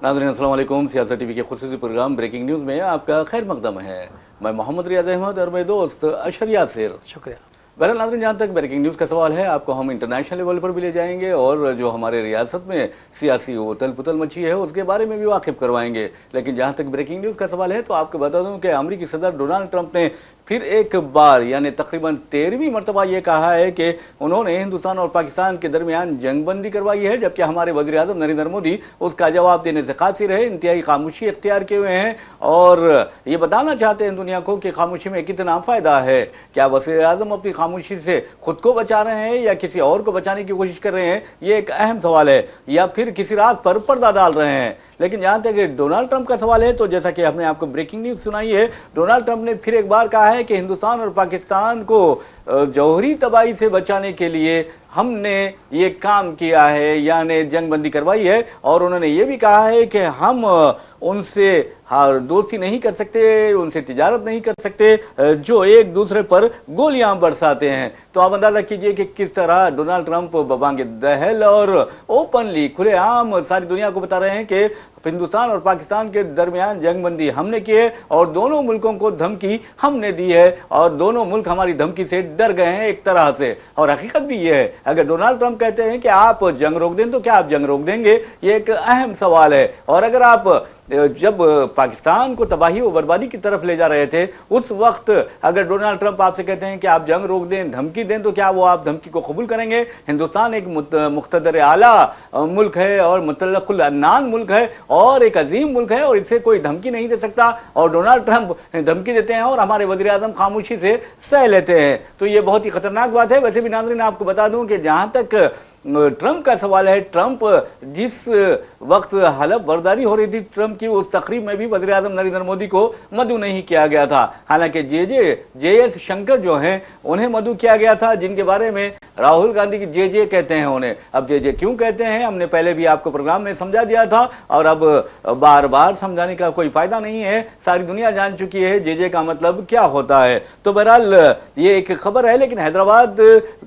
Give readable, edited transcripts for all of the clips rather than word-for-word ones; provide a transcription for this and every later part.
नाज़रीन अस्सलाम वालेकुम। सियासत टीवी के खुसूसी प्रोग्राम ब्रेकिंग न्यूज़ में आपका खैर मकदम है। मैं मोहम्मद रियाज अहमद और मेरे दोस्त अशर यासिर। शुक्रिया। बहरहाल नाज़रीन, जहाँ तक ब्रेकिंग न्यूज़ का सवाल है, आपको हम इंटरनेशनल लेवल पर भी ले जाएंगे और जो हमारे रियासत में सियासी उथल पुथल मची है उसके बारे में भी वाकिफ करवाएंगे। लेकिन जहाँ तक ब्रेकिंग न्यूज़ का सवाल है तो आपको बता दूँ कि अमरीकी सदर डोनाल्ड ट्रंप ने फिर एक बार यानी तकरीबन 13वीं मरतबा ये कहा है कि उन्होंने हिंदुस्तान और पाकिस्तान के दरमियान जंगबंदी करवाई है, जबकि हमारे वज़ीर आज़म नरेंद्र मोदी उसका जवाब देने से कासिर रहे, इंतहाई खामोशी इख्तियार किए हुए हैं और ये बताना चाहते हैं दुनिया को कि खामोशी में कितना फ़ायदा है। क्या वज़ीर आज़म अपनी खामोशी से खुद को बचा रहे हैं या किसी और को बचाने की कोशिश कर रहे हैं, ये एक अहम सवाल है, या फिर किसी रात पर पर्दा डाल रहे हैं। लेकिन जहाँ तक डोनाल्ड ट्रंप का सवाल है तो जैसा कि हमने आपको ब्रेकिंग न्यूज़ सुनाई है, डोनाल्ड ट्रंप ने फिर एक बार कहा है कि हिंदुस्तान और पाकिस्तान को जौहरी तबाही से बचाने के लिए हमने ये काम किया है, यानी जंगबंदी करवाई है। और उन्होंने ये भी कहा है कि हम उनसे दोस्ती नहीं कर सकते, उनसे तिजारत नहीं कर सकते जो एक दूसरे पर गोलियां बरसाते हैं। तो आप अंदाजा कीजिए कि किस तरह डोनाल्ड ट्रंप बबांगे दहल और ओपनली खुलेआम सारी दुनिया को बता रहे हैं कि हिंदुस्तान और पाकिस्तान के दरमियान जंगबंदी हमने की है और दोनों मुल्कों को धमकी हमने दी है और दोनों मुल्क हमारी धमकी से डर गए हैं एक तरह से। और हकीकत भी ये है, अगर डोनाल्ड ट्रंप कहते हैं कि आप जंग रोक दें तो क्या आप जंग रोक देंगे, ये एक अहम सवाल है। और अगर आप जब पाकिस्तान को तबाही और बर्बादी की तरफ ले जा रहे थे उस वक्त अगर डोनाल्ड ट्रंप आपसे कहते हैं कि आप जंग रोक दें, धमकी दें, तो क्या वो आप धमकी को कबूल करेंगे? हिंदुस्तान एक मुख्तदर आला मुल्क है और मुतल्लकुल अन्नान मुल्क है और एक अजीम मुल्क है और इससे कोई धमकी नहीं दे सकता। और डोनाल्ड ट्रंप धमकी देते हैं और हमारे वज़ीर आज़म खामोशी से सह लेते हैं, तो ये बहुत ही खतरनाक बात है। वैसे भी नाज़रीन आपको बता दूं कि जहाँ तक ट्रंप का सवाल है, ट्रंप जिस वक्त हलफ बर्दारी हो रही थी ट्रंप की, उस तकरीब में भी वज़ीर आज़म नरेंद्र मोदी को मदऊ नहीं किया गया था। हालांकि जे.एस. शंकर जो हैं उन्हें मदऊ किया गया था, जिनके बारे में राहुल गांधी की जे कहते हैं उन्हें। अब जे क्यों कहते हैं हमने पहले भी आपको प्रोग्राम में समझा दिया था और अब बार बार समझाने का कोई फायदा नहीं है, सारी दुनिया जान चुकी है जे का मतलब क्या होता है। तो बहरहाल ये एक खबर है, लेकिन हैदराबाद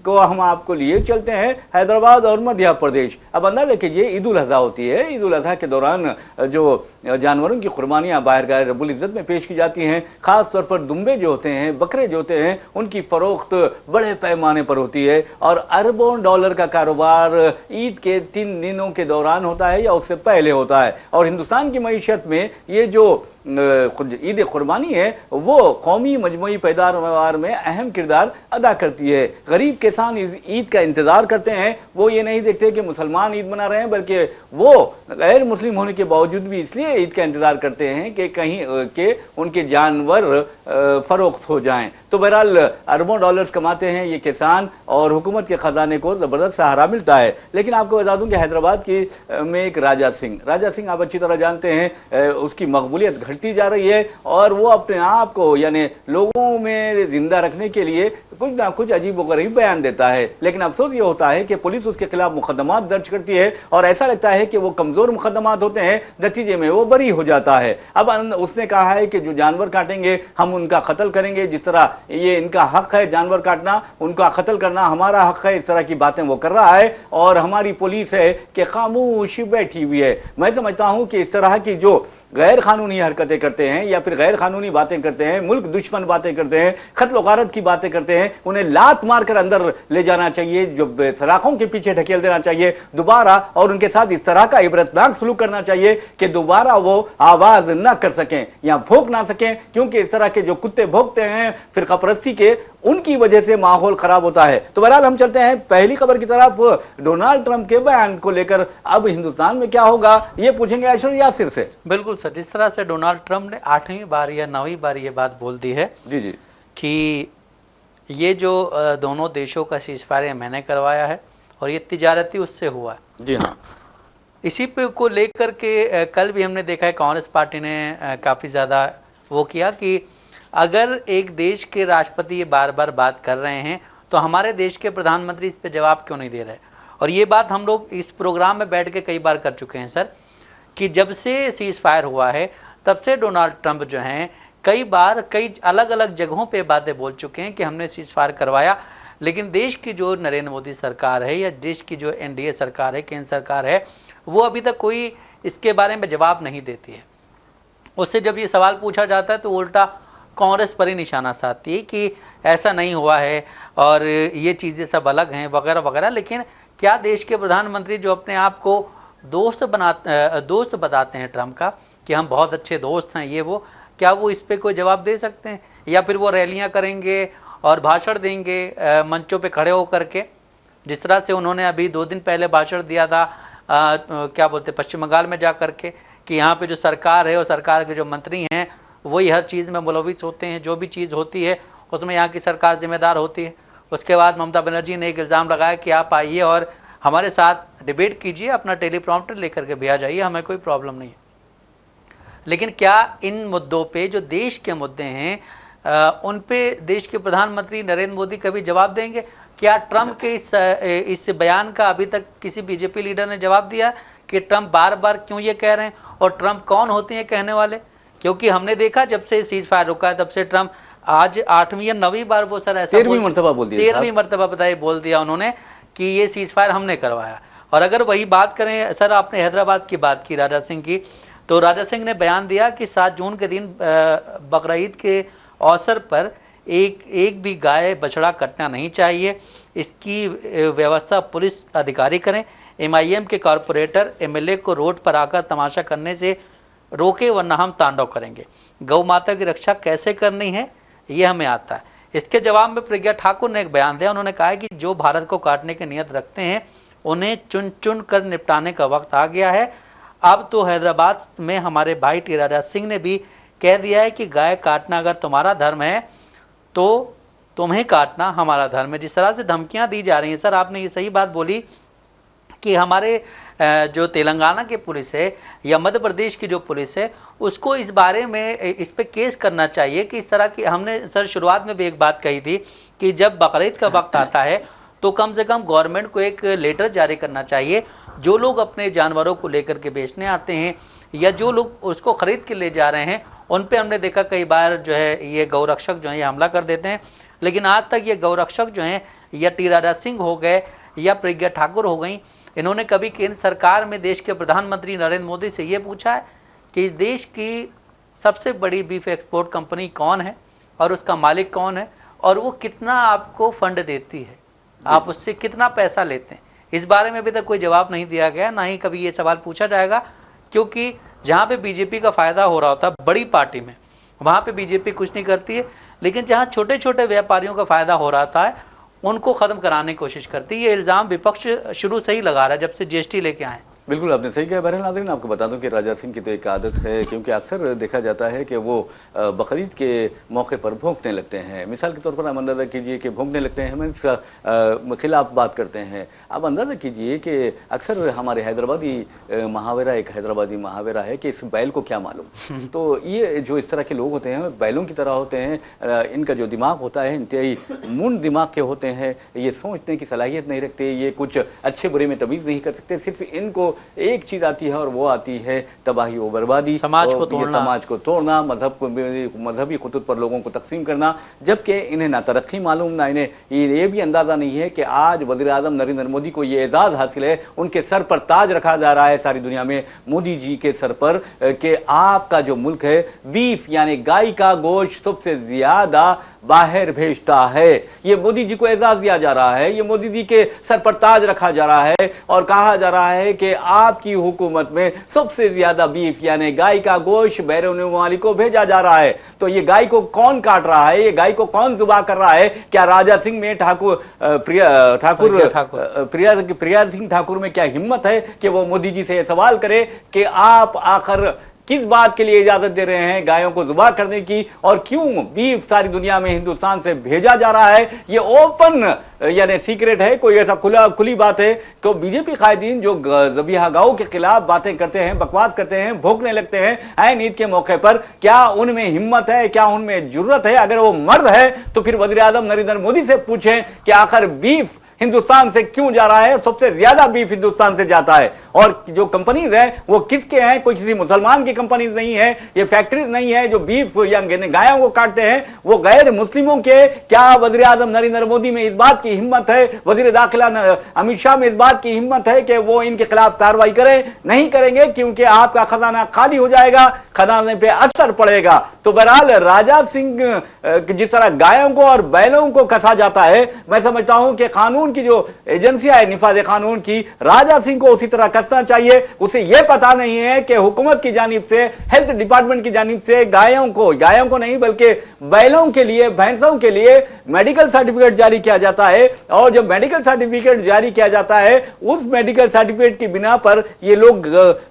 को हम आपको लिए चलते हैं, हैदराबाद और मध्य प्रदेश। अब अंदाजा कीजिए ईद उल अज़हा होती है, ईद उल अज़हा के दौरान जो जानवरों की कुर्बानियाँ बाहरगाह रब्बुल इज़्ज़त में पेश की जाती हैं, खास तौर पर दुम्बे जो होते हैं, बकरे जो होते हैं, उनकी फरोख्त बड़े पैमाने पर होती है और अरबों डॉलर का कारोबार ईद के 3 दिनों के दौरान होता है या उससे पहले होता है। और हिंदुस्तान की मईशत में ये जो ईद कुर्बानी है वो कौमी मजमूई पैदावार में अहम किरदार अदा करती है। गरीब किसान इस ईद का इंतज़ार करते हैं, वो ये नहीं देखते कि मुसलमान ईद मना रहे हैं, बल्कि वो गैर मुस्लिम होने के बावजूद भी इसलिए ईद का इंतज़ार करते हैं कि कहीं के उनके जानवर फरोख्त हो जाएं। तो बहरहाल अरबों डॉलर्स कमाते हैं ये किसान और हुकूमत के ख़जाने को ज़बरदस्त सहारा मिलता है। लेकिन आपको बता दूं कि हैदराबाद की में एक राजा सिंह आप अच्छी तरह जानते हैं, उसकी मकबूलियत घटती जा रही है और वो अपने आप को यानी लोगों में जिंदा रखने के लिए कुछ ना कुछ अजीबोगरीब बयान देता है। लेकिन अफसोस ये होता है कि पुलिस उसके खिलाफ मुकदमात दर्ज करती है और ऐसा लगता है कि वो कमज़ोर मुकदमात होते हैं, नतीजे में वो बरी हो जाता है। अब उसने कहा है कि जो जानवर काटेंगे हम उनका कत्ल करेंगे, जिस तरह ये इनका हक है जानवर काटना, उनका कत्ल करना हमारा हक है, इस तरह की बातें वो कर रहा है और हमारी पुलिस है कि खामोश बैठी हुई है। मैं समझता हूँ कि इस तरह की जो गैर कानूनी हरकतें करते हैं या फिर गैर कानूनी बातें करते हैं, मुल्क दुश्मन बातें करते हैं, कत्ल गारत की बातें करते हैं, उन्हें लात मारकर अंदर ले जाना चाहिए, जो सलाखों के पीछे ढकेल देना चाहिए दोबारा और उनके साथ इस तरह का इबरतनाक सलूक करना चाहिए कि दोबारा वो आवाज न कर सकें या भोंक ना सकें, क्योंकि इस तरह के जो कुत्ते भोंकते हैं फिरका परस्ती के, उनकी वजह से माहौल खराब होता है। तो बहरहाल हम चलते हैं पहली खबर की तरफ, डोनाल्ड ट्रंप के बयान को लेकर अब हिंदुस्तान में क्या होगा ये पूछेंगे अशर यासिर से। बिल्कुल सर, जिस तरह से डोनाल्ड ट्रंप ने 8वीं बार या 9वीं बार ये बात बोल दी है जी जी कि ये जो दोनों देशों का सीज़फायर मैंने करवाया है और ये तिजारती उससे हुआ है। जी हाँ, इसी पे को लेकर के कल भी हमने देखा है कांग्रेस पार्टी ने काफ़ी ज़्यादा वो किया कि अगर एक देश के राष्ट्रपति ये बार बार बात कर रहे हैं तो हमारे देश के प्रधानमंत्री इस पे जवाब क्यों नहीं दे रहे। और ये बात हम लोग इस प्रोग्राम में बैठ के कई बार कर चुके हैं सर, कि जब से सीज़ फायर हुआ है तब से डोनाल्ड ट्रंप जो हैं कई बार कई अलग अलग जगहों पे बातें बोल चुके हैं कि हमने सीज़ फायर करवाया, लेकिन देश की जो नरेंद्र मोदी सरकार है या देश की जो एनडीए सरकार है, केंद्र सरकार है, वो अभी तक कोई इसके बारे में जवाब नहीं देती है। उससे जब ये सवाल पूछा जाता है तो उल्टा कांग्रेस पर ही निशाना साधती है कि ऐसा नहीं हुआ है और ये चीज़ें सब अलग हैं वगैरह वगैरह। लेकिन क्या देश के प्रधानमंत्री जो अपने आप को दोस्त बताते हैं ट्रंप का कि हम बहुत अच्छे दोस्त हैं ये वो, क्या वो इस पे कोई जवाब दे सकते हैं? या फिर वो रैलियां करेंगे और भाषण देंगे मंचों पे खड़े होकर के, जिस तरह से उन्होंने अभी 2 दिन पहले भाषण दिया था क्या बोलते पश्चिम बंगाल में जा कर के कि यहाँ पे जो सरकार है और सरकार के जो मंत्री हैं वही हर चीज़ में मुलविस होते हैं, जो भी चीज़ होती है उसमें यहाँ की सरकार जिम्मेदार होती है। उसके बाद ममता बनर्जी ने एक इल्ज़ाम लगाया कि आप आइए और हमारे साथ डिबेट कीजिए, अपना टेलीप्रॉम्प्टर लेकर के भी आ जाइए, हमें कोई प्रॉब्लम नहीं है। लेकिन क्या इन मुद्दों पे जो देश के मुद्दे हैं उन पे देश के प्रधानमंत्री नरेंद्र मोदी कभी जवाब देंगे? क्या ट्रंप के इस बयान का अभी तक किसी बीजेपी लीडर ने जवाब दिया कि ट्रंप बार बार क्यों ये कह रहे हैं और ट्रंप कौन होते हैं कहने वाले? क्योंकि हमने देखा जब से सीज फायर रुका है तब से ट्रंप आज 8वीं या 9वीं बार वो सर ऐसा 13वीं मरतबा बोल दिया, 13वीं मरतबा बताइए बोल दिया उन्होंने कि ये सीज फायर हमने करवाया। और अगर वही बात करें सर, आपने हैदराबाद की बात की राजा सिंह की, तो राजा सिंह ने बयान दिया कि 7 जून के दिन बकरीद के अवसर पर एक भी गाय बछड़ा कटना नहीं चाहिए, इसकी व्यवस्था पुलिस अधिकारी करें। MIM के कॉरपोरेटर MLA को रोड पर आकर तमाशा करने से रोके वरना हम तांडव करेंगे। गौ माता की रक्षा कैसे करनी है ये हमें आता है। इसके जवाब में प्रज्ञा ठाकुर ने एक बयान दिया, उन्होंने कहा कि जो भारत को काटने की नीयत रखते हैं उन्हें चुन चुन कर निपटाने का वक्त आ गया है। अब तो हैदराबाद में हमारे भाई टी राजा सिंह ने भी कह दिया है कि गाय काटना अगर तुम्हारा धर्म है तो तुम्हें काटना हमारा धर्म है। जिस तरह से धमकियां दी जा रही हैं सर, आपने ये सही बात बोली कि हमारे जो तेलंगाना की पुलिस है या मध्य प्रदेश की जो पुलिस है उसको इस बारे में इस पे केस करना चाहिए कि इस तरह की, हमने सर शुरुआत में भी एक बात कही थी कि जब बकरीद का वक्त आता है तो कम से कम गवर्नमेंट को एक लेटर जारी करना चाहिए। जो लोग अपने जानवरों को लेकर के बेचने आते हैं या जो लोग उसको खरीद के ले जा रहे हैं उन पे हमने देखा कई बार जो है ये गौरक्षक जो है ये हमला कर देते हैं। लेकिन आज तक ये गौरक्षक जो हैं या टी राजा सिंह हो गए या प्रज्ञा ठाकुर हो गई, इन्होंने कभी केंद्र सरकार में देश के प्रधानमंत्री नरेंद्र मोदी से ये पूछा है कि देश की सबसे बड़ी बीफ एक्सपोर्ट कंपनी कौन है और उसका मालिक कौन है और वो कितना आपको फंड देती है, आप उससे कितना पैसा लेते हैं? इस बारे में अभी तक कोई जवाब नहीं दिया गया, ना ही कभी ये सवाल पूछा जाएगा। क्योंकि जहाँ पे बीजेपी का फायदा हो रहा होता है बड़ी पार्टी में, वहाँ पे बीजेपी कुछ नहीं करती है, लेकिन जहाँ छोटे छोटे व्यापारियों का फायदा हो रहा है उनको खत्म कराने की कोशिश करती है। ये इल्ज़ाम विपक्ष शुरू से ही लगा रहा है जब से GST लेके आए। बिल्कुल आपने सही कहा। बहरहाल नाज़रीन, आपको बता दूं कि राजा सिंह की तो एक आदत है, क्योंकि अक्सर देखा जाता है कि वो बकरीद के मौके पर भौंकने लगते हैं। मिसाल के तौर पर आप अंदाज़ा कीजिए कि भौंकने लगते हैं, हमें खिलाफ बात करते हैं। आप अंदाज़ा कीजिए कि अक्सर हमारे हैदराबादी मुहावरा, एक हैदराबादी मुहावरा है कि इस बैल को क्या मालूम। तो ये जो इस तरह के लोग होते हैं बैलों की तरह होते हैं, इनका जो दिमाग होता है इंतहाई मुंड दिमाग के होते हैं, ये सोचने की सलाहियत नहीं रखते, ये कुछ अच्छे बुरे में तमीज़ नहीं कर सकते। सिर्फ इनको एक चीज आती है और वो आती है तबाही और बर्बादी, समाज को तोड़ना, मजहबी खुतूत पर लोगों को तकसीम करना। जबकि इन्हें ना तरक्की मालूम, ना इन्हें ये भी अंदाजा नहीं है कि आज वज़ीर आज़म नरेंद्र मोदी को ये एजाज़ हासिल है, उनके सर पर ताज रखा जा रहा है सारी दुनिया में, मोदी जी के सर पर, कि आपका जो मुल्क है बीफ यानी गाय का गोश्त सबसे ज्यादा बाहर भेजता है। ये मोदी जी को एजाज दिया जा रहा है, ये मोदी जी के सर पर ताज रखा जा रहा है और कहा जा रहा है कि आपकी हुकूमत में सबसे ज्यादा बीफ यानी गाय का गोश्त बैरून मुमालिक को भेजा जा रहा है। तो ये गाय को कौन काट रहा है, ये गाय को कौन जुबा कर रहा है? क्या राजा सिंह में प्रिया सिंह ठाकुर में क्या हिम्मत है कि वो मोदी जी से सवाल करे कि आप आखिर किस बात के लिए इजाजत दे रहे हैं गायों को जुबा करने की, और क्यों बीफ सारी दुनिया में हिंदुस्तान से भेजा जा रहा है? ये ओपन यानी सीक्रेट है, कोई ऐसा खुली बात है? तो बीजेपी कायदीन जो ज़बीहा गाओं के खिलाफ बातें करते हैं, बकवास करते हैं, भोंकने लगते हैं ऐन ईद के मौके पर, क्या उनमें हिम्मत है, क्या उनमें जुर्रत है? अगर वो मर्द है तो फिर वज़ीर आज़म नरेंद्र मोदी से पूछें कि आखिर बीफ हिंदुस्तान से क्यों जा रहा है? सबसे ज्यादा बीफ हिंदुस्तान से जाता है। और जो कंपनीज हैं वो किसके हैं? कोई किसी मुसलमान की कंपनीज नहीं है, ये फैक्ट्रीज नहीं है जो बीफ या गायों को काटते हैं, वो गैर मुस्लिमों के। क्या वजीर आजम नरेंद्र मोदी में इस बात की हिम्मत है, वजीर दाखिला अमित शाह में इस बात की हिम्मत है कि वो इनके खिलाफ कार्रवाई करें? नहीं करेंगे, क्योंकि आपका खजाना खाली हो जाएगा, खजाने पे असर पड़ेगा। तो बहरहाल राजा सिंह जिस तरह गायों को और बैलों को कसा जाता है, मैं समझता हूं कि कानून की जो एजेंसियां है निफाज कानून की, राजा सिंह को उसी तरह कसना चाहिए। उसे यह पता नहीं है कि हुकूमत की जानिब से, हेल्थ डिपार्टमेंट की जानिब से गायों को नहीं बल्कि बैलों के लिए, भैंसों के लिए मेडिकल सर्टिफिकेट जारी किया जाता है। और जब मेडिकल सर्टिफिकेट जारी किया जाता है, उस मेडिकल सर्टिफिकेट की बिना पर ये लोग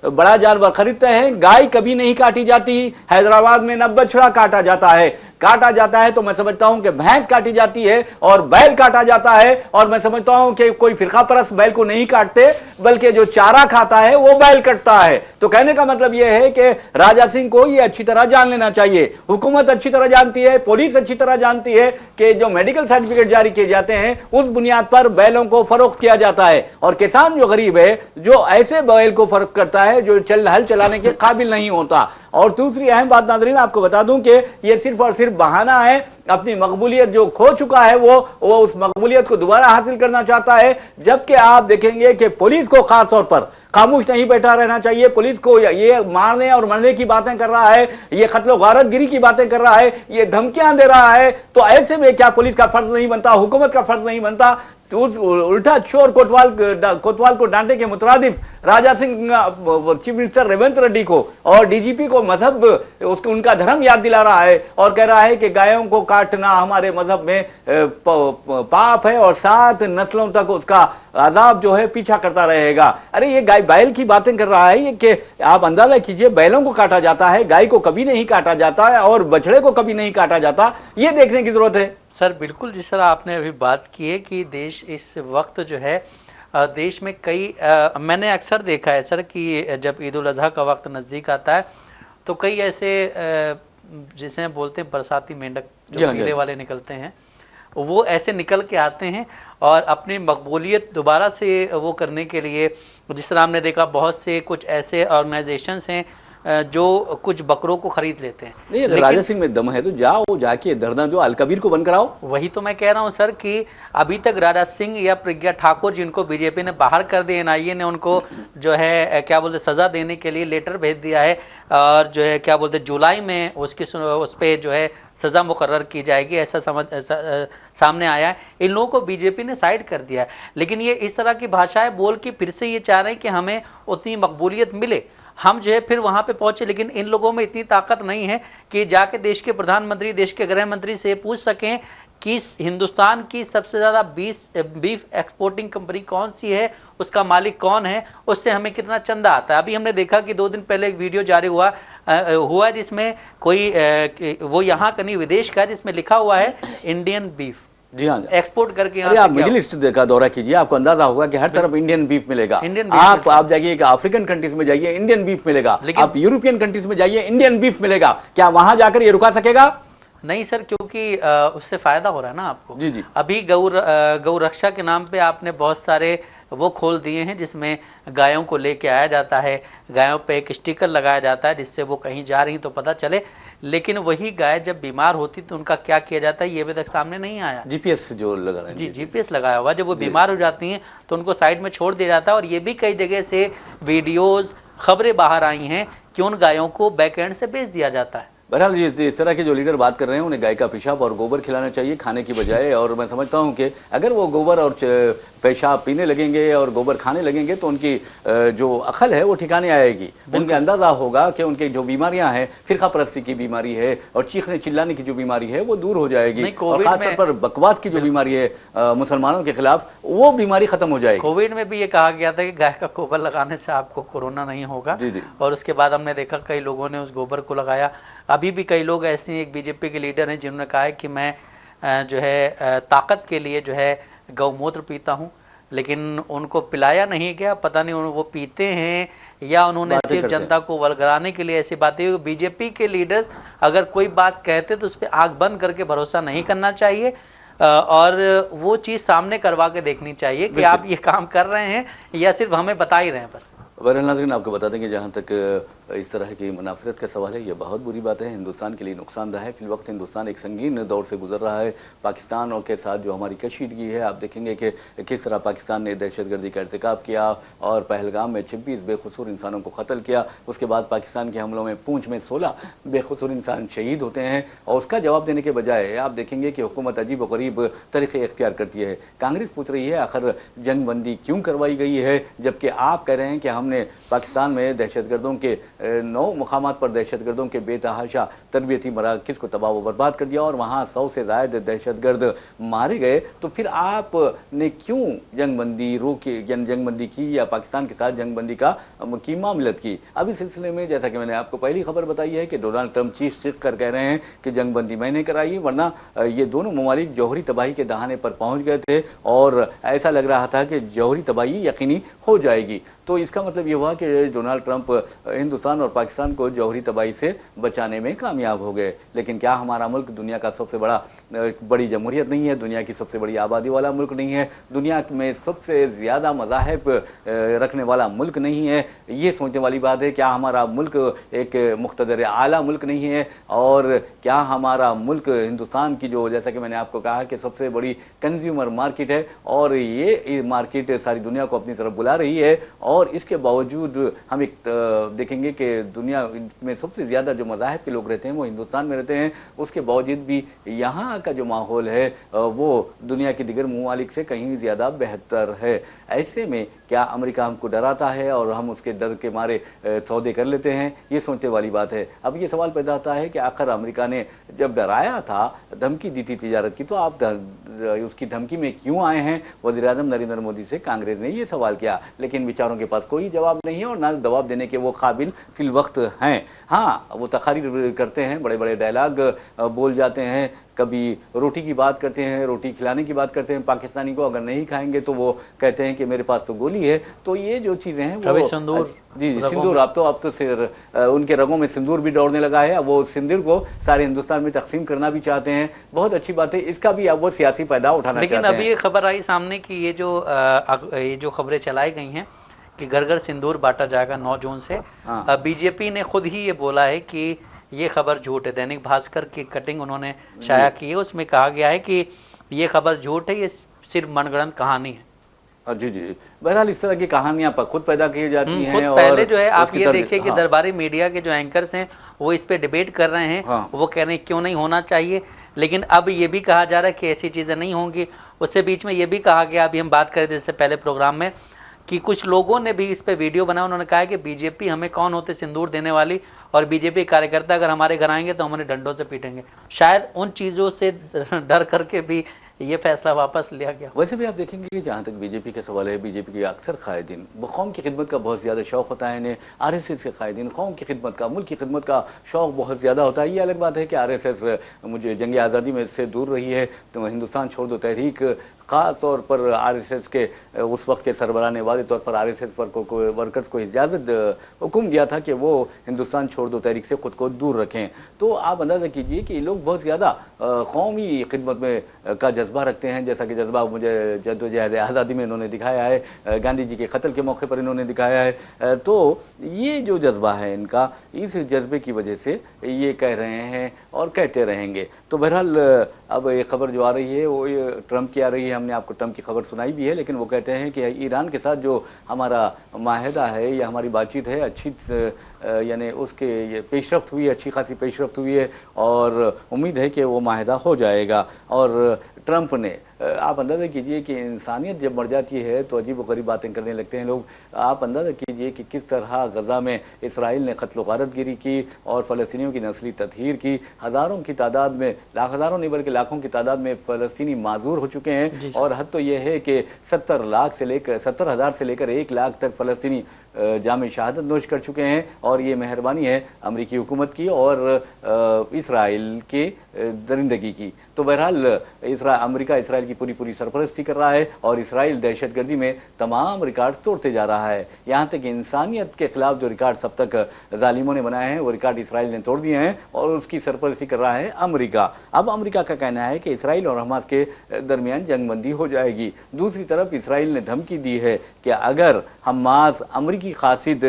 बड़ा जानवर खरीदते हैं। गाय कभी नहीं काटी जाती, हैदराबाद में 90 बछड़ा काटा जाता है तो मैं समझता हूं कि भैंस काटी जाती है और बैल काटा जाता है। और मैं समझता हूं कि कोई फिरका परस्त बैल को नहीं काटते, बल्कि जो चारा खाता है वो बैल कटता है। तो कहने का मतलब यह है कि राजा सिंह को ये अच्छी तरह जान लेना चाहिए। हुकूमत अच्छी तरह जानती है, पुलिस अच्छी तरह जानती है कि जो मेडिकल सर्टिफिकेट जारी किए जाते हैं उस बुनियाद पर बैलों को फरोख्त किया जाता है। और किसान जो गरीब है, जो ऐसे बैल को फरोख्त करता है जो हल चलाने के काबिल नहीं होता। और दूसरी अहम बात नाज़रीन आपको बता दूं कि ये सिर्फ और सिर्फ बहाना है। अपनी मकबूलियत जो खो चुका है वो उस मकबूलियत को दोबारा हासिल करना चाहता है। जबकि आप देखेंगे कि पुलिस को खास तौर पर खामोश नहीं बैठा रहना चाहिए। पुलिस को ये मारने और मरने की बातें कर रहा है, ये कत्ल गारतगिरी की बातें कर रहा है, ये धमकियां दे रहा है। तो ऐसे में क्या पुलिस का फर्ज नहीं बनता, हुकूमत का फर्ज नहीं बनता? तो उल्टा चोर कोतवाल को डांटे के मुतरादिफ राजा सिंह चीफ मिनिस्टर रेवंत रेड्डी को और डीजीपी को मजहब उनका धर्म याद दिला रहा है और कह रहा है कि गायों को काटना हमारे मजहब में पाप है और 7 नस्लों तक उसका अजाब जो है पीछा करता रहेगा। अरे ये गाय बैल की बातें कर रहा है, ये कि आप अंदाजा कीजिए, बैलों को काटा जाता है, गाय को कभी नहीं काटा जाता है और बछड़े को कभी नहीं काटा जाता। ये देखने की जरूरत है। सर बिल्कुल, जिस तरह आपने अभी बात की है कि देश इस वक्त जो है देश में कई मैंने अक्सर देखा है सर कि जब ईद उल अजहा का वक्त नज़दीक आता है तो कई ऐसे जिसे बोलते हैं बरसाती मेंढक जो पीले वाले निकलते हैं, वो ऐसे निकल के आते हैं और अपनी मकबूलियत दोबारा से वो करने के लिए, जिस तरह हमने देखा बहुत से कुछ ऐसे ऑर्गेनाइजेशंस हैं जो कुछ बकरों को खरीद लेते हैं। नहीं, अगर राजा सिंह में दम है तो जाओ, जाके धरना जो अलकबीर को बंद कराओ। वही तो मैं कह रहा हूं सर कि अभी तक राजा सिंह या प्रज्ञा ठाकुर, जिनको बीजेपी ने बाहर कर दिया, एनआईए ने उनको जो है क्या बोलते सजा देने के लिए लेटर भेज दिया है और जो है क्या बोलते जुलाई में उस पर जो है सज़ा मुकर्रर की जाएगी, ऐसा सामने आया है। इन लोगों को बीजेपी ने साइड कर दिया है, लेकिन ये इस तरह की भाषाएं बोल के फिर से ये चाह रहे हैं कि हमें उतनी मकबूलियत मिले, हम जो है फिर वहाँ पे पहुँचे। लेकिन इन लोगों में इतनी ताकत नहीं है कि जाके देश के प्रधानमंत्री, देश के गृह मंत्री से पूछ सकें कि हिंदुस्तान की सबसे ज़्यादा बीफ एक्सपोर्टिंग कंपनी कौन सी है, उसका मालिक कौन है, उससे हमें कितना चंदा आता है। अभी हमने देखा कि 2 दिन पहले एक वीडियो जारी हुआ जिसमें कोई वो यहाँ का नहीं विदेश का, जिसमें लिखा हुआ है इंडियन बीफ। जी हाँ, एक्सपोर्ट करके। अरे आप मिडिल ईस्ट का दौरा कीजिए, आपको अंदाजा होगा कि हर तरफ इंडियन बीफ मिलेगा। आप जाइए अफ्रीकन कंट्रीज में जाइए, इंडियन बीफ मिलेगा। आप यूरोपियन कंट्रीज में जाइए, इंडियन बीफ मिलेगा। क्या वहां जाकर ये रुका सकेगा? नहीं सर, क्योंकि उससे फायदा हो रहा है ना आपको। जी जी। अभी गौ रक्षा के नाम पे आपने बहुत सारे वो खोल दिए हैं जिसमें गायों को लेके आया जाता है, गायों पे एक स्टिकर लगाया जाता है जिससे वो कहीं जा रही तो पता चले। लेकिन वही गाय जब बीमार होती तो उनका क्या किया जाता है ये अभी तक सामने नहीं आया। जीपीएस जो लगा है, जी जीपीएस लगाया हुआ, जब वो बीमार हो जाती हैं तो उनको साइड में छोड़ दिया जाता है। और ये भी कई जगह से वीडियोस खबरें बाहर आई हैं कि उन गायों को बैक एंड से बेच दिया जाता है। बहरहाल इस तरह के जो लीडर बात कर रहे हैं उन्हें गाय का पेशाब और गोबर खिलाना चाहिए खाने की बजाय। और मैं समझता हूं कि अगर वो गोबर और पेशाब पीने लगेंगे और गोबर खाने लगेंगे तो उनकी जो अकल है वो ठिकाने आएगी। उनके अंदाजा होगा कि उनकी जो बीमारियां हैं, फिरका परस्ती की बीमारी है और चीखने चिल्लाने की जो बीमारी है वो दूर हो जाएगी। और खासतौर पर बकवास की जो बीमारी है मुसलमानों के खिलाफ, वो बीमारी खत्म हो जाएगी। कोविड में भी ये कहा गया था कि गाय का गोबर लगाने से आपको कोरोना नहीं होगा। और उसके बाद हमने देखा कई लोगों ने उस गोबर को लगाया। अभी भी कई लोग ऐसे, एक बीजेपी के लीडर हैं जिन्होंने कहा है कि मैं जो है ताकत के लिए जो है गौमूत्र पीता हूं, लेकिन उनको पिलाया नहीं गया। पता नहीं वो पीते हैं या उन्होंने सिर्फ जनता को वलगराने के लिए ऐसी बातें। बीजेपी के लीडर्स अगर कोई बात कहते तो उस पर आंख बंद करके भरोसा नहीं करना चाहिए। और वो चीज़ सामने करवा के देखनी चाहिए कि आप ये काम कर रहे हैं या सिर्फ हमें बता ही रहे हैं बस। बहरहाल नाज़रीन, आपको बता दें कि जहाँ तक इस तरह की मुनाफरत का सवाल है, ये बहुत बुरी बात है, हिंदुस्तान के लिए नुकसानदायक है। फिल वक्त हिंदुस्तान एक संगीन दौर से गुजर रहा है। पाकिस्तान और के साथ जो हमारी कशीदगी है, आप देखेंगे कि किस तरह पाकिस्तान ने दहशतगर्दी का irtikab किया और पहलगाम में 26 बेकसूर इंसानों को कत्ल किया। उसके बाद पाकिस्तान के हमलों में पूंछ में 16 बेकसूर इंसान शहीद होते हैं और उसका जवाब देने के बजाय आप देखेंगे कि हुकूमत अजीब व गरीब तरीक़े इख्तियार करती है। कांग्रेस पूछ रही है आखिर जंगबंदी क्यों करवाई गई है, जबकि आप कह रहे हैं कि हमने पाकिस्तान में दहशतगर्दों के 9 मुकामात पर दहशतगर्दों के बेतहाशा तरबियती मराकज़ को तबाह व बर्बाद कर दिया और वहाँ 100 से ज़ायद दहशतगर्द मारे गए। तो फिर आपने क्यों जंगबंदी रोकी, जंगबंदी की या पाकिस्तान के साथ जंगबंदी की मामलत की? अब इस सिलसिले में जैसा कि मैंने आपको पहली खबर बताई है कि डोनाल्ड ट्रंप चीख चीख कर कह रहे हैं कि जंगबंदी मैंने कराई, वरना ये दोनों ममालिक जौहरी तबाही के दहाने पर पहुँच गए थे और ऐसा लग रहा था कि जौहरी तबाही यकीनी हो जाएगी। तो इसका मतलब ये हुआ कि डोनाल्ड ट्रंप हिंदुस्तान और पाकिस्तान को जौहरी तबाही से बचाने में कामयाब हो गए। लेकिन क्या हमारा मुल्क दुनिया का सबसे बड़ी जमहूरियत नहीं है, दुनिया की सबसे बड़ी आबादी वाला मुल्क नहीं है, दुनिया में सबसे ज़्यादा मज़ाहिब रखने वाला मुल्क नहीं है? ये सोचने वाली बात है। क्या हमारा मुल्क एक मुक़्तदर आला मुल्क नहीं है? और क्या हमारा मुल्क हिंदुस्तान की जो, जैसा कि मैंने आपको कहा कि सबसे बड़ी कंज्यूमर मार्केट है और ये मार्केट सारी दुनिया को अपनी तरफ बुला रही है, और इसके बावजूद हम एक देखेंगे कि दुनिया में सबसे ज़्यादा जो मज़ाहिब के लोग रहते हैं वो हिंदुस्तान में रहते हैं। उसके बावजूद भी यहाँ का जो माहौल है वो दुनिया के दिगर ममालिक से कहीं ज़्यादा बेहतर है। ऐसे में क्या अमेरिका हमको डराता है और हम उसके डर के मारे सौदे कर लेते हैं? ये सोचने वाली बात है। अब ये सवाल पैदा होता है कि आखिर अमेरिका ने जब डराया था, धमकी दी थी तिजारत की, तो आप उसकी धमकी में क्यों आए हैं? वज़ीर-ए-आज़म नरेंद्र मोदी से कांग्रेस ने ये सवाल किया, लेकिन बेचारों के पास कोई जवाब नहीं है और ना जवाब देने के वो काबिल फिल वक्त हैं। हाँ, वो तकारीर करते हैं, बड़े बड़े डायलॉग बोल जाते हैं, कभी रोटी की बात करते हैं, रोटी खिलाने की बात करते हैं पाकिस्तानी को, अगर नहीं खाएंगे तो वो कहते हैं कि मेरे पास तो गोली है। तो ये जो चीज़ें हैं वो सिंदूर, जी सिंदूर, अब तो सिर उनके रगों में सिंदूर भी दौड़ने लगा है। अब वो सिंदूर को सारे हिंदुस्तान में तकसीम करना भी चाहते हैं। बहुत अच्छी बात है, इसका भी अब वो सियासी फायदा उठाना चाहते हैं। लेकिन अभी ये खबर आई सामने कि ये जो खबरें चलाई गई हैं कि घर घर सिंदूर बांटा जाएगा 9 जून से। बीजेपी ने खुद ही ये बोला है कि ये खबर झूठ है। दैनिक भास्कर की कटिंग उन्होंने शाया की है, उसमें कहा गया है कि ये खबर झूठ है, ये सिर्फ मनगढ़ंत कहानी है। जी जी, बहरहाल इस तरह की कहानियां खुद पैदा की जाती हैं। और पहले जो है आप ये देखिए कि दरबारी मीडिया के जो एंकर्स हैं वो इस पे डिबेट कर रहे हैं। वो कह रहे हैं क्यों नहीं होना चाहिए, लेकिन अब ये भी कहा जा रहा है कि ऐसी चीज़ें नहीं होंगी। उससे बीच में ये भी कहा गया, अभी हम बात करें थे इससे पहले प्रोग्राम में, कि कुछ लोगों ने भी इस पे वीडियो बनाया। उन्होंने कहा है कि बीजेपी हमें कौन होते सिंदूर देने वाली, और बीजेपी कार्यकर्ता अगर हमारे घर आएंगे तो हमारे डंडों से पीटेंगे। शायद उन चीज़ों से डर करके भी ये फैसला वापस लिया गया। वैसे भी आप देखेंगे कि जहाँ तक बीजेपी का सवाल है, बीजेपी के अक्सर कायदीन कौम की खिदमत का बहुत ज़्यादा शौक़ होता है। इन्हें आरएसएस के कायदीन कौम की खिदमत का, मुल्क की खिदमत का शौक़ बहुत ज़्यादा होता है। ये अलग बात है कि आरएसएस मुझे जंग आज़ादी में से दूर रही है, तो हिंदुस्तान छोड़ दो तहरीक ख़ास तौर पर आरएसएस के उस वक्त के सरबराह ने वाज़े तौर पर आरएसएस वर्कर्स को इजाज़त हुक्म दिया था कि वो हिंदुस्तान छोड़ दो तहरीक से ख़ुद को दूर रखें। तो आप अंदाज़ा कीजिए कि लोग बहुत ज़्यादा कौमी खिदमत में का जज्बा रखते हैं, जैसा कि जज्बा मुझे जद्दोजहद आज़ादी में इन्होंने दिखाया है, गांधी जी के कत्ल के मौके पर इन्होंने दिखाया है। तो ये जो जज्बा है इनका, इस जज्बे की वजह से ये कह रहे हैं और कहते रहेंगे। तो बहरहाल अब ये खबर जो आ रही है वो ये ट्रंप की आ रही है। हमने आपको ट्रंप की खबर सुनाई भी है, लेकिन वो कहते हैं कि ईरान के साथ जो हमारा माहिदा है या हमारी बातचीत है अच्छी, यानी उसके ये पेशरफ्त हुई है, अच्छी खासी पेशरफ्त हुई है और उम्मीद है कि वो माहिदा हो जाएगा। और ट्रंप ने, आप अंदाज़ा कीजिए कि इंसानियत जब मर जाती है तो अजीब व गरीब बातें करने लगते हैं लोग। आप अंदाज़ा कीजिए कि किस तरह गज़ा में इसराइल ने कत्ल गारतगिरी की और फ़लस्तीनियों की नस्ली तत्हीर की। हज़ारों की तादाद में, हज़ारों नहीं बल्कि लाखों की तादाद में फ़लस्तीनी माजूर हो चुके हैं। और हद तो यह है कि 70,000 से लेकर 1 लाख तक फ़लस्तीनी जाम शहादत नोश कर चुके हैं और ये मेहरबानी है अमेरिकी हुकूमत की और इसराइल के दरिंदगी की। तो बहरहाल अमेरिका इसराइल की पूरी सरपरस्ती कर रहा है और इसराइल दहशतगर्दी में तमाम रिकॉर्ड तोड़ते जा रहा है। यहाँ तक इंसानियत के खिलाफ जो रिकॉर्ड सब तक जालिमों ने बनाए हैं वो रिकॉर्ड इसराइल ने तोड़ दिए हैं और उसकी सरपरस्ती कर रहा है अमेरिका। अब अमेरिका का कहना है कि इसराइल और हमास के दरमियान जंगबंदी हो जाएगी। दूसरी तरफ इसराइल ने धमकी दी है कि अगर हमास अमेरिकी खासिद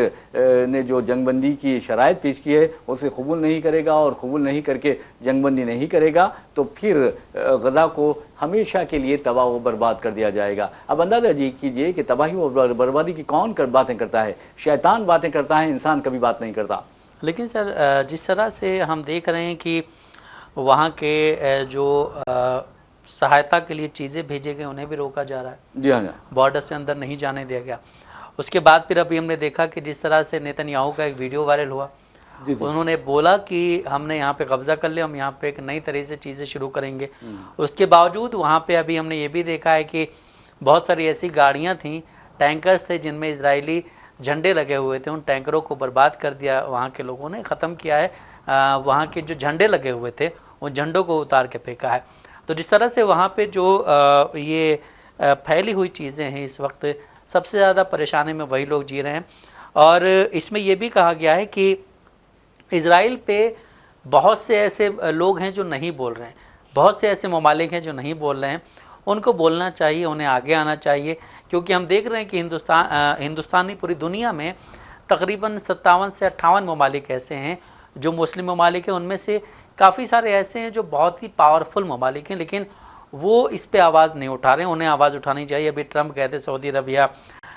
ने जो जंगबंदी की शराइत पेश की है उसे कबूल नहीं करेगा और कबूल नहीं करके जंगबंदी नहीं करेगा तो फिर गजा को हमेशा के लिए तबाह व बर्बाद कर दिया जाएगा। अब अंदाजा जी कीजिए कि तबाही व बर्बादी की कौन बातें करता है? शैतान बातें करता है, इंसान कभी बात नहीं करता। लेकिन सर जिस तरह से हम देख रहे हैं कि वहाँ के जो सहायता के लिए चीज़ें भेजे गए उन्हें भी रोका जा रहा है। जी हाँ, बॉर्डर से अंदर नहीं जाने दिया गया। उसके बाद फिर अभी हमने देखा कि जिस तरह से नेतन्याहू का एक वीडियो वायरल हुआ, उन्होंने बोला कि हमने यहाँ पे कब्जा कर लिया, हम यहाँ पे एक नई तरह से चीज़ें शुरू करेंगे। उसके बावजूद वहाँ पे अभी हमने ये भी देखा है कि बहुत सारी ऐसी गाड़ियाँ थीं, टैंकर्स थे जिनमें इजरायली झंडे लगे हुए थे, उन टैंकरों को बर्बाद कर दिया वहाँ के लोगों ने, ख़त्म किया है। वहाँ के जो झंडे लगे हुए थे उन झंडों को उतार के फेंका है। तो जिस तरह से वहाँ पे जो ये फैली हुई चीज़ें हैं, इस वक्त सबसे ज़्यादा परेशानी में वही लोग जी रहे हैं। और इसमें यह भी कहा गया है कि इज़राइल पे बहुत से ऐसे लोग हैं जो नहीं बोल रहे हैं, बहुत से ऐसे ममालिक हैं जो नहीं बोल रहे हैं, उनको बोलना चाहिए, उन्हें आगे आना चाहिए। क्योंकि हम देख रहे हैं कि हिंदुस्तानी पूरी दुनिया में तकरीबन 57 से 58 ममालिक ऐसे हैं जो मुस्लिम ममालिक हैं। उनमें से काफ़ी सारे ऐसे हैं जो बहुत ही पावरफुल ममालिक हैं, लेकिन वो इस पे आवाज़ नहीं उठा रहे हैं। उन्हें आवाज़ उठानी चाहिए। अभी ट्रम्प कहते सऊदी अरबिया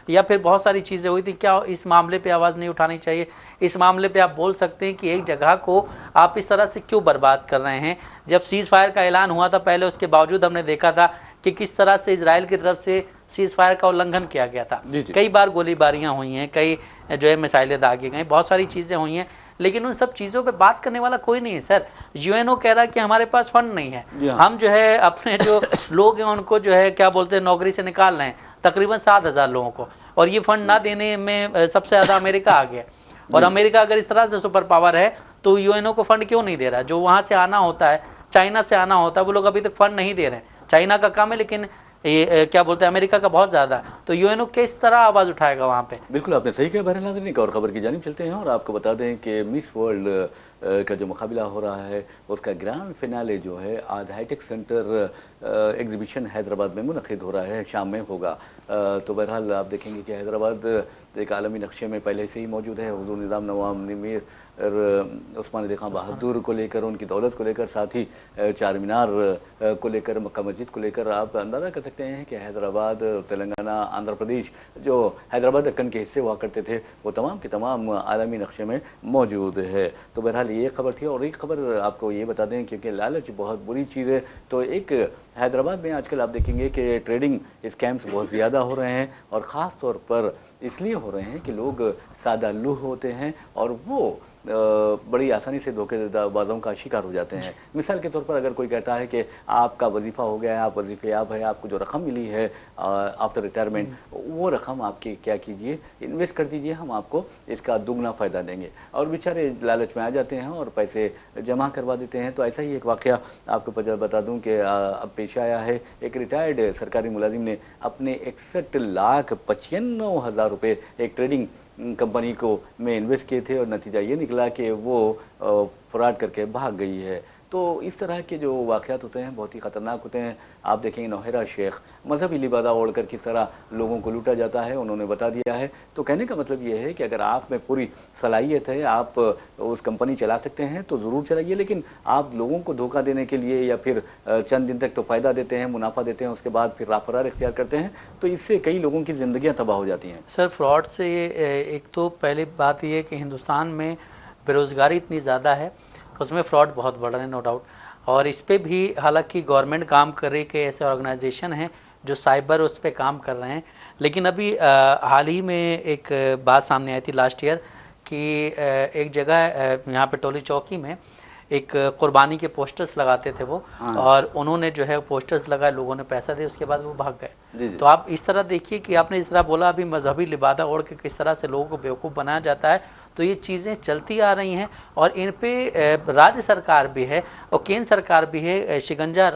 या फिर बहुत सारी चीज़ें हुई थी, क्या इस मामले पे आवाज़ नहीं उठानी चाहिए? इस मामले पे आप बोल सकते हैं कि एक जगह को आप इस तरह से क्यों बर्बाद कर रहे हैं? जब सीज़ फायर का ऐलान हुआ था पहले, उसके बावजूद हमने देखा था कि किस तरह से इजराइल की तरफ से सीज़ फायर का उल्लंघन किया गया था। कई बार गोलीबारियाँ हुई हैं, कई जो है मिसाइलें दागी गई, बहुत सारी चीज़ें हुई हैं, लेकिन उन सब चीज़ों पे बात करने वाला कोई नहीं है। सर, यूएनओ कह रहा है कि हमारे पास फंड नहीं है। हम जो है अपने जो लोग हैं उनको जो है क्या बोलते हैं नौकरी से निकाल रहे हैं, तकरीबन 7,000 लोगों को, और ये फंड ना देने में सबसे ज़्यादा अमेरिका आ गया। और अमेरिका अगर इस तरह से सुपर पावर है तो यूएनओ को फंड क्यों नहीं दे रहा? जो वहाँ से आना होता है, चाइना से आना होता है, वो लोग अभी तक फंड नहीं दे रहे हैं। चाइना का कम है लेकिन ये क्या बोलते हैं अमेरिका का बहुत ज़्यादा। तो यूएनओ किस तरह आवाज़ उठाएगा वहाँ पे? बिल्कुल आपने सही कहा। बहरहाल नाज़रीन, एक और खबर की जानिब चलते हैं और आपको बता दें कि मिस वर्ल्ड का जो मुकाबला हो रहा है उसका ग्रैंड फिनाले जो है आज हाईटेक सेंटर एग्जीबिशन हैदराबाद में मुनक़िद हो रहा है, शाम में होगा। तो बहरहाल आप देखेंगे कि हैदराबाद एक आलमी नक्शे में पहले से ही मौजूद है। हुज़ूर निज़ाम नवाब निमीर उस्मान अली खां बहादुर को लेकर, उनकी दौलत को लेकर, साथ ही चार मीनार को लेकर, मक्का मस्जिद को लेकर आप अंदाज़ा कर सकते हैं कि हैदराबाद, तेलंगाना, आंध्र प्रदेश, जो हैदराबाद दक्कन के हिस्से हुआ करते थे, वो तमाम के तमाम आलमी नक्शे में मौजूद है। तो बहरहाल ये खबर थी। और एक खबर आपको ये बता दें, क्योंकि लालच बहुत बुरी चीज़ है, तो एक हैदराबाद में आजकल आप देखेंगे कि ट्रेडिंग स्कैम्स बहुत ज़्यादा हो रहे हैं और ख़ास तौर पर इसलिए हो रहे हैं कि लोग सादा लूह होते हैं और वो बड़ी आसानी से धोखेबाजों का शिकार हो जाते हैं। मिसाल के तौर पर अगर कोई कहता है कि आपका वजीफ़ा हो गया है, आप वजीफ़ेयाब है, आपको जो रकम मिली है आफ्टर रिटायरमेंट, वो रकम आपकी क्या कीजिए, इन्वेस्ट कर दीजिए, हम आपको इसका दुगना फ़ायदा देंगे। और बेचारे लालच में आ जाते हैं और पैसे जमा करवा देते हैं। तो ऐसा ही एक वाक़या आपको बता दूँ कि अब पेश आया है। एक रिटायर्ड सरकारी मुलाजिम ने अपने 61,95,000 रुपये एक ट्रेडिंग कंपनी को में इन्वेस्ट किए थे और नतीजा ये निकला कि वो फ्रॉड करके भाग गई है। तो इस तरह के जो वाक़यात होते हैं बहुत ही ख़तरनाक होते हैं। आप देखेंगे नौहरा शेख मजहबी लिबादा ओढ़कर किस तरह लोगों को लूटा जाता है, उन्होंने बता दिया है। तो कहने का मतलब ये है कि अगर आप में पूरी सलाहियत है, आप उस कंपनी चला सकते हैं तो ज़रूर चलाइए, लेकिन आप लोगों को धोखा देने के लिए या फिर चंद दिन तक तो फ़ायदा देते हैं, मुनाफा देते हैं, उसके बाद फिर राफरार इख्तियार करते हैं, तो इससे कई लोगों की ज़िंदगियाँ तबाह हो जाती हैं। सर, फ्रॉड से एक तो पहली बात ये है कि हिंदुस्तान में बेरोज़गारी इतनी ज़्यादा है, उसमें फ़्रॉड बहुत बढ़ रहे हैं, नो डाउट। और इस पे भी हालांकि गवर्नमेंट काम कर रही है, कि ऐसे ऑर्गेनाइजेशन हैं जो साइबर उस पर काम कर रहे हैं। लेकिन अभी हाल ही में एक बात सामने आई थी लास्ट ईयर कि एक जगह यहाँ पे टोली चौकी में एक कुर्बानी के पोस्टर्स लगाते थे वो, और उन्होंने जो है पोस्टर्स लगाए, लोगों ने पैसा दिया, उसके बाद वो भाग गए। तो आप इस तरह देखिए कि आपने इस तरह बोला अभी मजहबी लिबादा ओढ़ के किस तरह से लोगों को बेवकूफ़ बनाया जाता है। तो ये चीज़ें चलती आ रही हैं और इन पे राज्य सरकार भी है और केंद्र सरकार भी है शिकंजा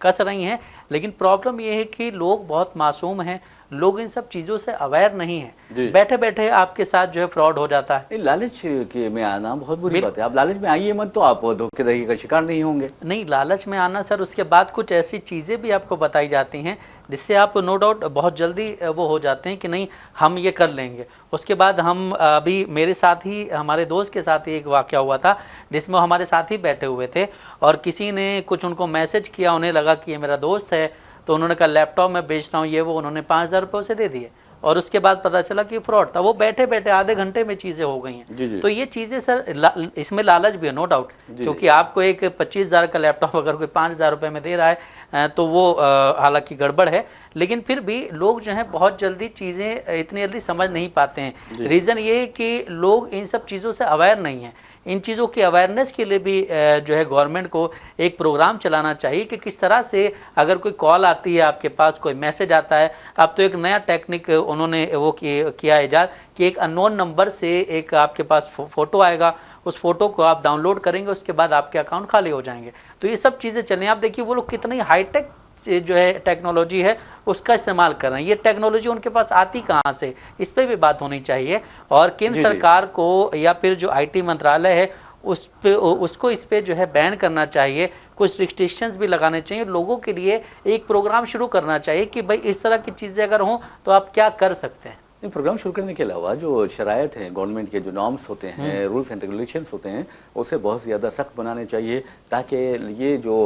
कस रही हैं। लेकिन प्रॉब्लम ये है कि लोग बहुत मासूम हैं, लोग इन सब चीज़ों से अवेयर नहीं है, बैठे बैठे आपके साथ जो है फ्रॉड हो जाता है। लालच के में आना बहुत बुरी बात है। आप लालच में आइए मत, तो आप धोखेधड़ी का शिकार नहीं होंगे। नहीं, लालच में आना सर, उसके बाद कुछ ऐसी चीज़ें भी आपको बताई जाती हैं जिससे आप नो डाउट बहुत जल्दी वो हो जाते हैं कि नहीं हम ये कर लेंगे। उसके बाद हम अभी मेरे साथ ही, हमारे दोस्त के साथ ही एक वाक़या हुआ था जिसमें हमारे साथ ही बैठे हुए थे और किसी ने कुछ उनको मैसेज किया, उन्हें लगा कि ये मेरा दोस्त है, तो उन्होंने कहा लैपटॉप मैं बेच रहा हूँ ये वो, उन्होंने 5,000 रुपये उसे दे दिए और उसके बाद पता चला कि फ्रॉड था। वो बैठे बैठे आधे घंटे में चीज़ें हो गई हैं। तो ये चीज़ें सर इसमें लालच भी है नो डाउट, क्योंकि आपको एक 25,000 का लैपटॉप अगर कोई 5,000 रुपये में दे रहा है तो वो हालांकि गड़बड़ है, लेकिन फिर भी लोग जो है बहुत जल्दी चीज़ें इतनी जल्दी समझ नहीं पाते हैं। रीज़न ये है कि लोग इन सब चीज़ों से अवेयर नहीं हैं। इन चीज़ों की अवेयरनेस के लिए भी जो है गवर्नमेंट को एक प्रोग्राम चलाना चाहिए कि किस तरह से अगर कोई कॉल आती है आपके पास, कोई मैसेज आता है। अब तो एक नया टेक्निक उन्होंने वो किया ईजाद कि एक अननोन नंबर से एक आपके पास फ़ोटो आएगा, उस फोटो को आप डाउनलोड करेंगे, उसके बाद आपके अकाउंट खाली हो जाएंगे। तो ये सब चीज़ें चलें। आप देखिए वो लोग कितनी हाईटेक जो है टेक्नोलॉजी है उसका इस्तेमाल कर रहे हैं। ये टेक्नोलॉजी उनके पास आती कहाँ से, इस पर भी बात होनी चाहिए और केंद्र सरकार को या फिर जो IT मंत्रालय है उसको इस पे जो है बैन करना चाहिए। कुछ रिस्ट्रिक्शंस भी लगाने चाहिए, लोगों के लिए एक प्रोग्राम शुरू करना चाहिए कि भाई इस तरह की चीज़ें अगर हों तो आप क्या कर सकते हैं। प्रोग्राम शुरू करने के अलावा जो शरायत हैं, गवर्नमेंट के जो नॉर्म्स होते हैं, रूल्स एंड रेगुलेशंस होते हैं, उसे बहुत ज़्यादा सख्त बनाने चाहिए ताकि ये जो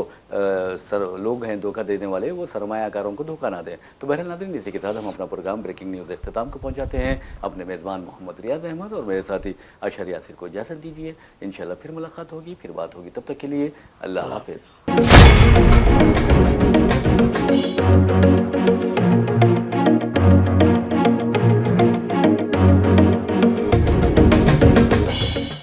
लोग हैं धोखा देने वाले, वो सरमायाकारों को धोखा ना दें। तो बहरहाल नाज़रीन, इसी के साथ हम अपना प्रोग्राम ब्रेकिंग न्यूज़ इख्तिताम को पहुँचाते हैं। अपने मेज़बान मोहम्मद रियाज अहमद और मेरे साथी अशर यासिर को इजाज़त दीजिए। इंशाल्लाह फिर मुलाकात होगी, फिर बात होगी। तब तक के लिए अल्लाह हाफ़िज़।